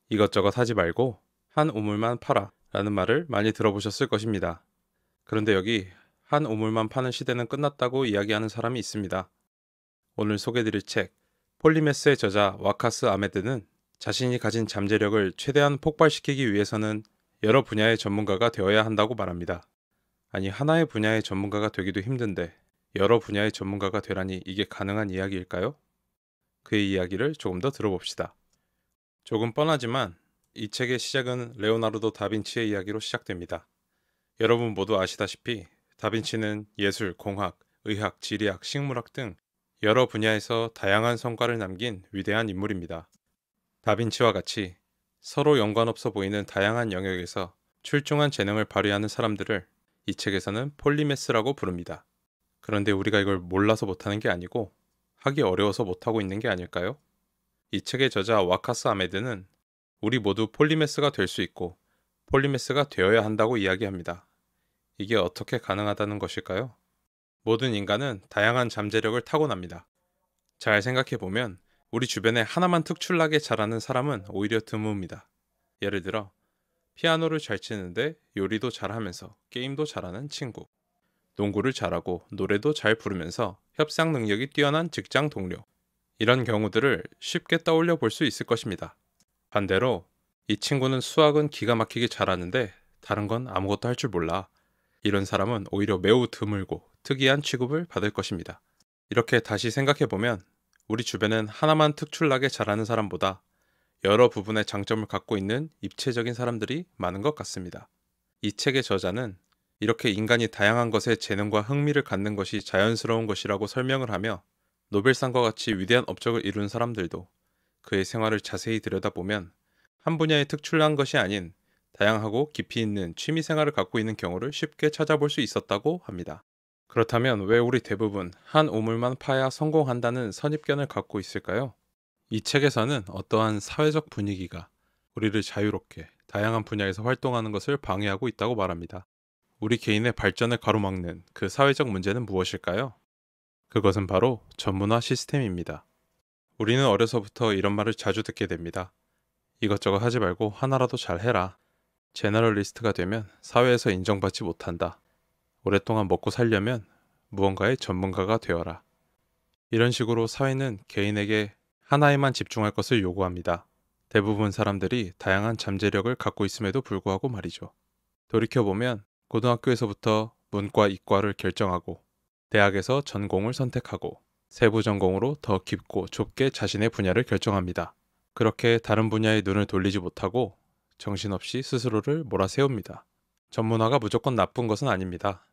이것저것 하지 말고 한 우물만 팔아 라는 말을 많이 들어보셨을 것입니다. 그런데 여기 한 우물만 파는 시대는 끝났다고 이야기하는 사람이 있습니다. 오늘 소개드릴 책 폴리메스의 저자 와카스 아메드는 자신이 가진 잠재력을 최대한 폭발시키기 위해서는 여러 분야의 전문가가 되어야 한다고 말합니다. 아니, 하나의 분야의 전문가가 되기도 힘든데 여러 분야의 전문가가 되라니 이게 가능한 이야기일까요? 그의 이야기를 조금 더 들어봅시다. 조금 뻔하지만 이 책의 시작은 레오나르도 다빈치의 이야기로 시작됩니다. 여러분 모두 아시다시피 다빈치는 예술, 공학, 의학, 지리학, 식물학 등 여러 분야에서 다양한 성과를 남긴 위대한 인물입니다. 다빈치와 같이 서로 연관없어 보이는 다양한 영역에서 출중한 재능을 발휘하는 사람들을 이 책에서는 폴리메스라고 부릅니다. 그런데 우리가 이걸 몰라서 못하는 게 아니고 하기 어려워서 못하고 있는 게 아닐까요? 이 책의 저자 와카스 아메드는 우리 모두 폴리메스가 될 수 있고 폴리메스가 되어야 한다고 이야기합니다. 이게 어떻게 가능하다는 것일까요? 모든 인간은 다양한 잠재력을 타고납니다. 잘 생각해보면 우리 주변에 하나만 특출나게 잘하는 사람은 오히려 드뭅니다. 예를 들어 피아노를 잘 치는데 요리도 잘하면서 게임도 잘하는 친구, 농구를 잘하고 노래도 잘 부르면서 협상 능력이 뛰어난 직장 동료, 이런 경우들을 쉽게 떠올려 볼 수 있을 것입니다. 반대로 이 친구는 수학은 기가 막히게 잘하는데 다른 건 아무것도 할 줄 몰라. 이런 사람은 오히려 매우 드물고 특이한 취급을 받을 것입니다. 이렇게 다시 생각해보면 우리 주변엔 하나만 특출나게 잘하는 사람보다 여러 부분의 장점을 갖고 있는 입체적인 사람들이 많은 것 같습니다. 이 책의 저자는 이렇게 인간이 다양한 것에 재능과 흥미를 갖는 것이 자연스러운 것이라고 설명을 하며 노벨상과 같이 위대한 업적을 이룬 사람들도 그의 생활을 자세히 들여다보면 한 분야에 특출난 것이 아닌 다양하고 깊이 있는 취미 생활을 갖고 있는 경우를 쉽게 찾아볼 수 있었다고 합니다. 그렇다면 왜 우리 대부분 한 우물만 파야 성공한다는 선입견을 갖고 있을까요? 이 책에서는 어떠한 사회적 분위기가 우리를 자유롭게 다양한 분야에서 활동하는 것을 방해하고 있다고 말합니다. 우리 개인의 발전을 가로막는 그 사회적 문제는 무엇일까요? 그것은 바로 전문화 시스템입니다. 우리는 어려서부터 이런 말을 자주 듣게 됩니다. 이것저것 하지 말고 하나라도 잘 해라. 제너럴리스트가 되면 사회에서 인정받지 못한다. 오랫동안 먹고 살려면 무언가의 전문가가 되어라. 이런 식으로 사회는 개인에게 하나에만 집중할 것을 요구합니다. 대부분 사람들이 다양한 잠재력을 갖고 있음에도 불구하고 말이죠. 돌이켜보면 고등학교에서부터 문과, 이과를 결정하고 대학에서 전공을 선택하고 세부 전공으로 더 깊고 좁게 자신의 분야를 결정합니다. 그렇게 다른 분야에 눈을 돌리지 못하고 정신없이 스스로를 몰아세웁니다. 전문화가 무조건 나쁜 것은 아닙니다.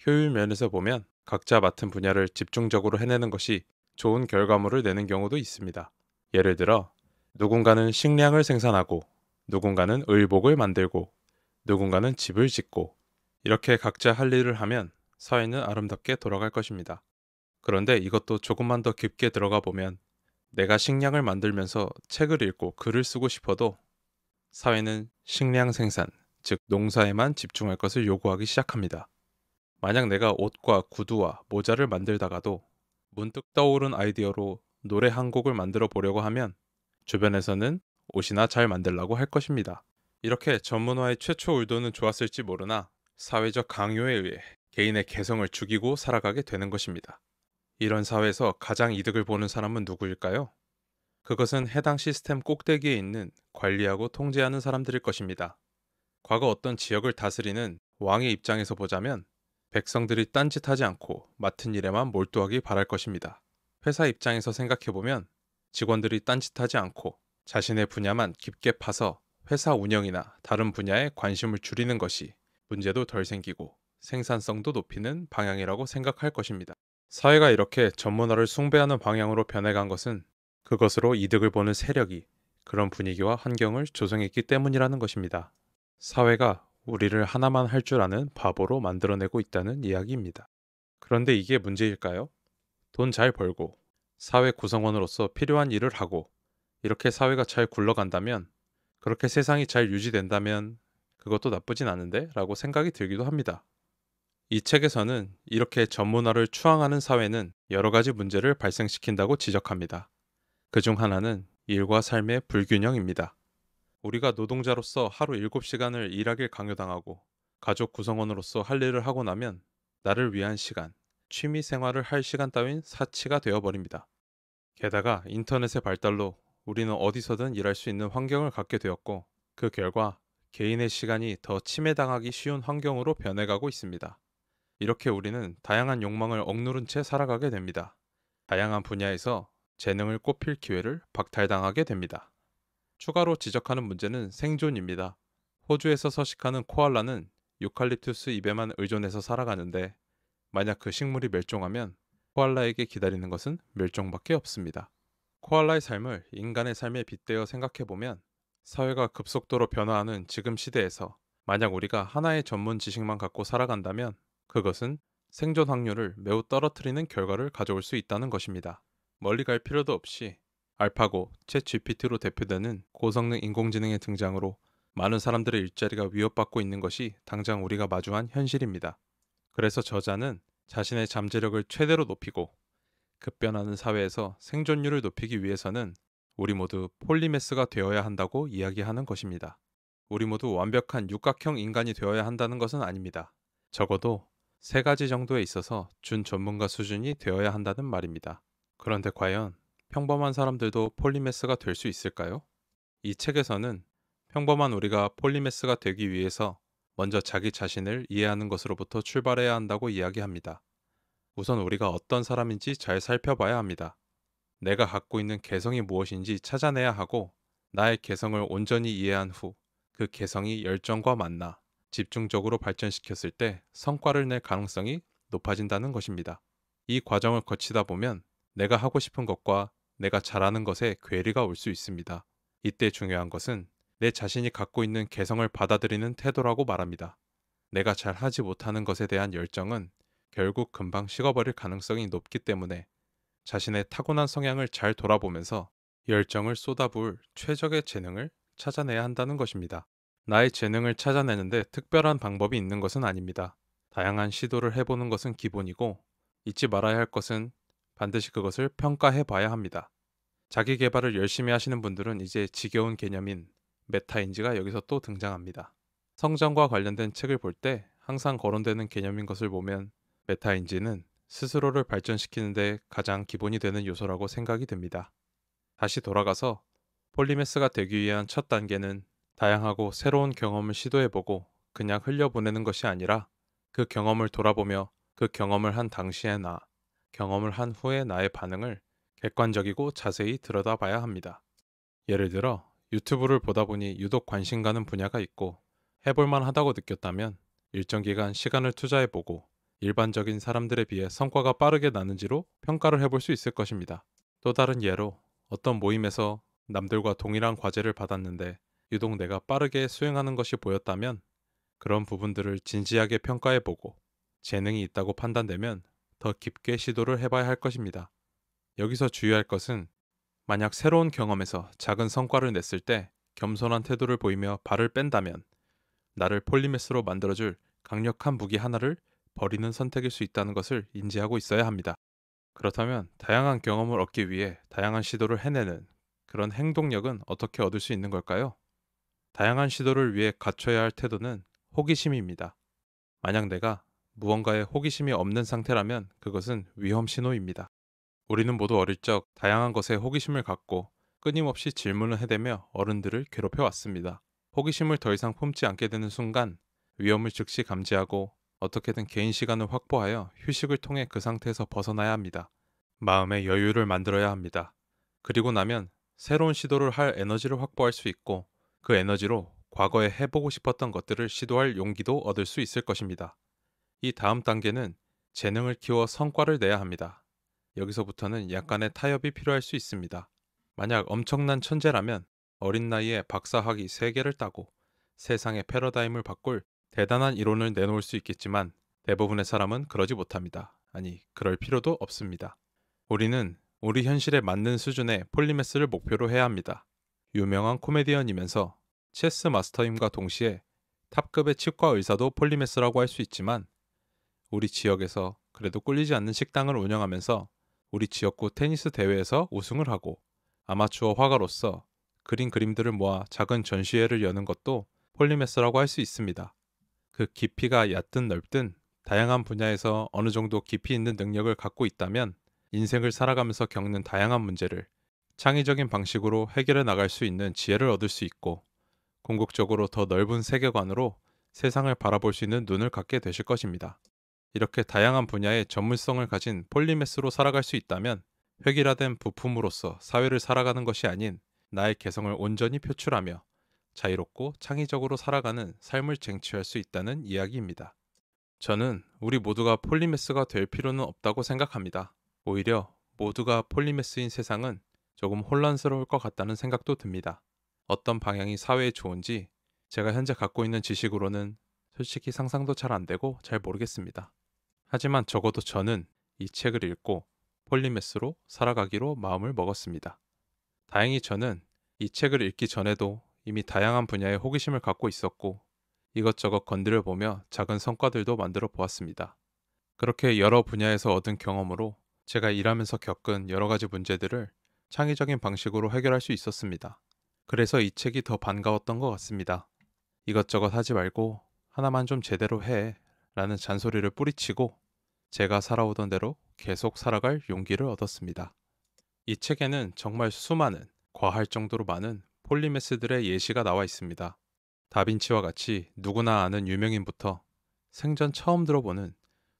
효율 면에서 보면 각자 맡은 분야를 집중적으로 해내는 것이 좋은 결과물을 내는 경우도 있습니다. 예를 들어 누군가는 식량을 생산하고 누군가는 의복을 만들고 누군가는 집을 짓고 이렇게 각자 할 일을 하면 사회는 아름답게 돌아갈 것입니다. 그런데 이것도 조금만 더 깊게 들어가 보면 내가 식량을 만들면서 책을 읽고 글을 쓰고 싶어도 사회는 식량 생산, 즉 농사에만 집중할 것을 요구하기 시작합니다. 만약 내가 옷과 구두와 모자를 만들다가도 문득 떠오른 아이디어로 노래 한 곡을 만들어 보려고 하면 주변에서는 옷이나 잘 만들라고 할 것입니다. 이렇게 전문화의 최초 의도는 좋았을지 모르나 사회적 강요에 의해 개인의 개성을 죽이고 살아가게 되는 것입니다. 이런 사회에서 가장 이득을 보는 사람은 누구일까요? 그것은 해당 시스템 꼭대기에 있는 관리하고 통제하는 사람들일 것입니다. 과거 어떤 지역을 다스리는 왕의 입장에서 보자면 백성들이 딴짓하지 않고 맡은 일에만 몰두하기 바랄 것입니다. 회사 입장에서 생각해보면 직원들이 딴짓하지 않고 자신의 분야만 깊게 파서 회사 운영이나 다른 분야에 관심을 줄이는 것이 문제도 덜 생기고 생산성도 높이는 방향이라고 생각할 것입니다. 사회가 이렇게 전문화를 숭배하는 방향으로 변해간 것은 그것으로 이득을 보는 세력이 그런 분위기와 환경을 조성했기 때문이라는 것입니다. 사회가 우리를 하나만 할 줄 아는 바보로 만들어내고 있다는 이야기입니다. 그런데 이게 문제일까요? 돈 잘 벌고 사회 구성원으로서 필요한 일을 하고 이렇게 사회가 잘 굴러간다면 그렇게 세상이 잘 유지된다면 그것도 나쁘진 않은데 라고 생각이 들기도 합니다. 이 책에서는 이렇게 전문화를 추앙하는 사회는 여러 가지 문제를 발생시킨다고 지적합니다. 그중 하나는 일과 삶의 불균형입니다. 우리가 노동자로서 하루 7시간을 일하길 강요당하고 가족 구성원으로서 할 일을 하고 나면 나를 위한 시간, 취미 생활을 할 시간 따윈 사치가 되어버립니다. 게다가 인터넷의 발달로 우리는 어디서든 일할 수 있는 환경을 갖게 되었고 그 결과 개인의 시간이 더 침해당하기 쉬운 환경으로 변해가고 있습니다. 이렇게 우리는 다양한 욕망을 억누른 채 살아가게 됩니다. 다양한 분야에서 재능을 꼽힐 기회를 박탈당하게 됩니다. 추가로 지적하는 문제는 생존입니다. 호주에서 서식하는 코알라는 유칼립투스 잎에만 의존해서 살아가는데 만약 그 식물이 멸종하면 코알라에게 기다리는 것은 멸종밖에 없습니다. 코알라의 삶을 인간의 삶에 빗대어 생각해보면 사회가 급속도로 변화하는 지금 시대에서 만약 우리가 하나의 전문 지식만 갖고 살아간다면 그것은 생존 확률을 매우 떨어뜨리는 결과를 가져올 수 있다는 것입니다. 멀리 갈 필요도 없이 알파고, 챗 GPT로 대표되는 고성능 인공지능의 등장으로 많은 사람들의 일자리가 위협받고 있는 것이 당장 우리가 마주한 현실입니다. 그래서 저자는 자신의 잠재력을 최대로 높이고 급변하는 사회에서 생존율을 높이기 위해서는 우리 모두 폴리메스가 되어야 한다고 이야기하는 것입니다. 우리 모두 완벽한 육각형 인간이 되어야 한다는 것은 아닙니다. 적어도 3가지 정도에 있어서 준 전문가 수준이 되어야 한다는 말입니다. 그런데 과연 평범한 사람들도 폴리메스가 될 수 있을까요? 이 책에서는 평범한 우리가 폴리메스가 되기 위해서 먼저 자기 자신을 이해하는 것으로부터 출발해야 한다고 이야기합니다. 우선 우리가 어떤 사람인지 잘 살펴봐야 합니다. 내가 갖고 있는 개성이 무엇인지 찾아내야 하고 나의 개성을 온전히 이해한 후 그 개성이 열정과 만나 집중적으로 발전시켰을 때 성과를 낼 가능성이 높아진다는 것입니다. 이 과정을 거치다 보면 내가 하고 싶은 것과 내가 잘하는 것에 괴리가 올 수 있습니다. 이때 중요한 것은 내 자신이 갖고 있는 개성을 받아들이는 태도라고 말합니다. 내가 잘 하지 못하는 것에 대한 열정은 결국 금방 식어버릴 가능성이 높기 때문에 자신의 타고난 성향을 잘 돌아보면서 열정을 쏟아부을 최적의 재능을 찾아내야 한다는 것입니다. 나의 재능을 찾아내는데 특별한 방법이 있는 것은 아닙니다. 다양한 시도를 해보는 것은 기본이고 잊지 말아야 할 것은 반드시 그것을 평가해 봐야 합니다. 자기 개발을 열심히 하시는 분들은 이제 지겨운 개념인 메타인지가 여기서 또 등장합니다. 성장과 관련된 책을 볼 때 항상 거론되는 개념인 것을 보면 메타인지는 스스로를 발전시키는 데 가장 기본이 되는 요소라고 생각이 듭니다. 다시 돌아가서 폴리메스가 되기 위한 첫 단계는 다양하고 새로운 경험을 시도해보고 그냥 흘려보내는 것이 아니라 그 경험을 돌아보며 그 경험을 한 당시의 나, 경험을 한 후의 나의 반응을 객관적이고 자세히 들여다봐야 합니다. 예를 들어 유튜브를 보다 보니 유독 관심 가는 분야가 있고 해볼만 하다고 느꼈다면 일정 기간 시간을 투자해보고 일반적인 사람들에 비해 성과가 빠르게 나는지로 평가를 해볼 수 있을 것입니다. 또 다른 예로 어떤 모임에서 남들과 동일한 과제를 받았는데 유독 내가 빠르게 수행하는 것이 보였다면 그런 부분들을 진지하게 평가해보고 재능이 있다고 판단되면 더 깊게 시도를 해봐야 할 것입니다. 여기서 주의할 것은 만약 새로운 경험에서 작은 성과를 냈을 때 겸손한 태도를 보이며 발을 뺀다면 나를 폴리메스로 만들어줄 강력한 무기 하나를 버리는 선택일 수 있다는 것을 인지하고 있어야 합니다. 그렇다면 다양한 경험을 얻기 위해 다양한 시도를 해내는 그런 행동력은 어떻게 얻을 수 있는 걸까요? 다양한 시도를 위해 갖춰야 할 태도는 호기심입니다. 만약 내가 무언가에 호기심이 없는 상태라면 그것은 위험 신호입니다. 우리는 모두 어릴 적 다양한 것에 호기심을 갖고 끊임없이 질문을 해대며 어른들을 괴롭혀 왔습니다. 호기심을 더 이상 품지 않게 되는 순간 위험을 즉시 감지하고 어떻게든 개인 시간을 확보하여 휴식을 통해 그 상태에서 벗어나야 합니다. 마음의 여유를 만들어야 합니다. 그리고 나면 새로운 시도를 할 에너지를 확보할 수 있고 그 에너지로 과거에 해보고 싶었던 것들을 시도할 용기도 얻을 수 있을 것입니다. 이 다음 단계는 재능을 키워 성과를 내야 합니다. 여기서부터는 약간의 타협이 필요할 수 있습니다. 만약 엄청난 천재라면 어린 나이에 박사학위 3개를 따고 세상의 패러다임을 바꿀 대단한 이론을 내놓을 수 있겠지만 대부분의 사람은 그러지 못합니다. 아니, 그럴 필요도 없습니다. 우리는 우리 현실에 맞는 수준의 폴리메스를 목표로 해야 합니다. 유명한 코미디언이면서 체스 마스터임과 동시에 탑급의 치과 의사도 폴리메스라고 할 수 있지만 우리 지역에서 그래도 꿀리지 않는 식당을 운영하면서 우리 지역구 테니스 대회에서 우승을 하고 아마추어 화가로서 그린 그림들을 모아 작은 전시회를 여는 것도 폴리매스라고 할 수 있습니다. 그 깊이가 얕든 넓든 다양한 분야에서 어느 정도 깊이 있는 능력을 갖고 있다면 인생을 살아가면서 겪는 다양한 문제를 창의적인 방식으로 해결해 나갈 수 있는 지혜를 얻을 수 있고, 궁극적으로 더 넓은 세계관으로 세상을 바라볼 수 있는 눈을 갖게 되실 것입니다. 이렇게 다양한 분야의 전문성을 가진 폴리매스로 살아갈 수 있다면 획일화된 부품으로서 사회를 살아가는 것이 아닌 나의 개성을 온전히 표출하며 자유롭고 창의적으로 살아가는 삶을 쟁취할 수 있다는 이야기입니다. 저는 우리 모두가 폴리매스가 될 필요는 없다고 생각합니다. 오히려 모두가 폴리매스인 세상은 조금 혼란스러울 것 같다는 생각도 듭니다. 어떤 방향이 사회에 좋은지 제가 현재 갖고 있는 지식으로는 솔직히 상상도 잘 안 되고 잘 모르겠습니다. 하지만 적어도 저는 이 책을 읽고 폴리매스로 살아가기로 마음을 먹었습니다. 다행히 저는 이 책을 읽기 전에도 이미 다양한 분야에 호기심을 갖고 있었고, 이것저것 건드려 보며 작은 성과들도 만들어 보았습니다. 그렇게 여러 분야에서 얻은 경험으로 제가 일하면서 겪은 여러 가지 문제들을 창의적인 방식으로 해결할 수 있었습니다. 그래서 이 책이 더 반가웠던 것 같습니다. 이것저것 하지 말고 하나만 좀 제대로 해 라는 잔소리를 뿌리치고 제가 살아오던 대로 계속 살아갈 용기를 얻었습니다. 이 책에는 정말 수많은, 과할 정도로 많은 폴리매스들의 예시가 나와 있습니다. 다빈치와 같이 누구나 아는 유명인부터 생전 처음 들어보는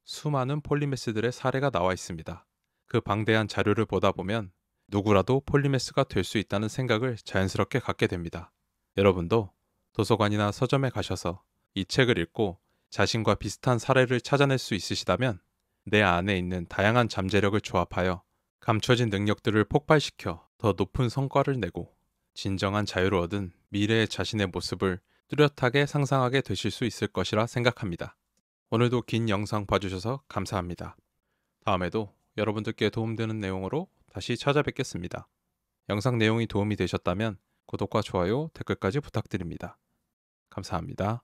수많은 폴리매스들의 사례가 나와 있습니다. 그 방대한 자료를 보다 보면 누구라도 폴리매스가 될 수 있다는 생각을 자연스럽게 갖게 됩니다. 여러분도 도서관이나 서점에 가셔서 이 책을 읽고 자신과 비슷한 사례를 찾아낼 수 있으시다면 내 안에 있는 다양한 잠재력을 조합하여 감춰진 능력들을 폭발시켜 더 높은 성과를 내고 진정한 자유를 얻은 미래의 자신의 모습을 뚜렷하게 상상하게 되실 수 있을 것이라 생각합니다. 오늘도 긴 영상 봐주셔서 감사합니다. 다음에도 여러분들께 도움되는 내용으로 다시 찾아뵙겠습니다. 영상 내용이 도움이 되셨다면 구독과 좋아요, 댓글까지 부탁드립니다. 감사합니다.